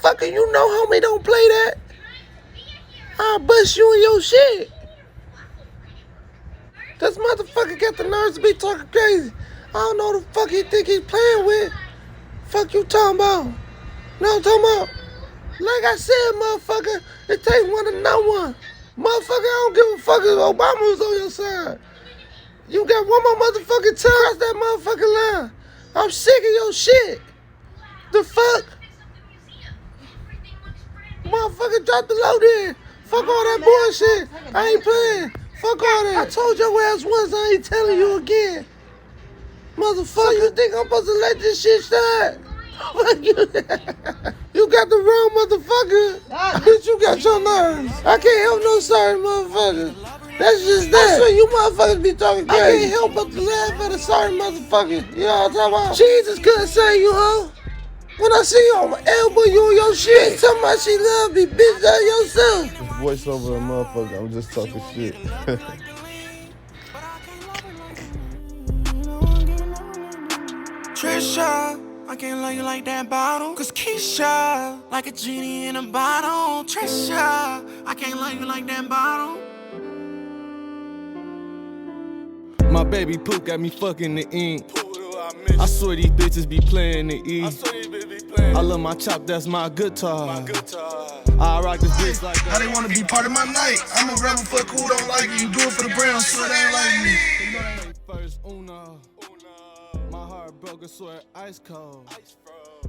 motherfucker, you know homie don't play that. I'll bust you in your shit. This motherfucker got the nerves to be talking crazy. I don't know the fuck he think he's playing with. Fuck you talking about? Know what I'm talking about? Like I said, motherfucker, it takes one to know one. Motherfucker, I don't give a fuck if Obama was on your side. You got one more motherfucking time across that motherfucking line. I'm sick of your shit. The fuck? Motherfucker, drop the load in. Fuck all that bullshit. I ain't playing. Fuck all that. I told your ass once, I ain't telling you again. Motherfucker, you think I'm supposed to let this shit slide? Fuck you. You got the wrong motherfucker. Bitch, you got your nerves. I can't help no sorry motherfucker. That's just that. So you motherfuckers be talking crazy. I can't help but to laugh at a sorry motherfucker. You know what I'm talking about? Jesus couldn't say you, hoe. When I see you on my elbow, you on your shit. Talking about she love me, bitch, that yourself. Voice over a motherfucker, I'm just talking shit. Trisha, I can't love you like that bottle. Cause Keisha, like a genie in a bottle. Trisha, I can't love you like that bottle. My baby poop got me fucking the ink. I swear these bitches be playing the E. I love my chop, that's my guitar. I rock this bitch like How they wanna be part of my night? I'm a rebel, fuck who don't like it. You do it for the brown, so it ain't like me. First Una, my heart broke, I swear ice cold.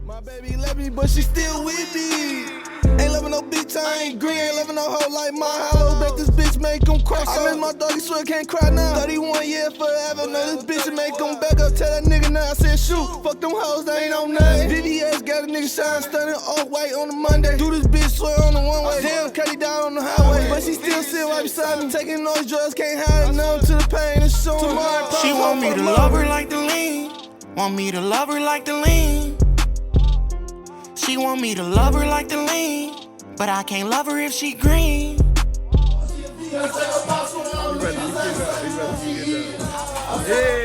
My baby left me, but she still with me. Ain't loving no bitch, I ain't green. Ain't loving no hoe like my house. Bet this bitch make him cry. I miss my doggy, swear can't cry now. 31 years forever. Know this bitch make him back up. Tell that nigga now I said shoot. Fuck them hoes, they ain't on nothing. VVS got a nigga shine, stunning all white on the Monday. Do this bitch swear on the one way. Damn, Cuddy died on the highway. But she still sit right beside me. Taking those drugs, can't hide none to the pain. It's so hard. She want me to love her like the lean. Want me to love her like the lean. She want me to love her like the lean, but I can't love her if she green. Yeah.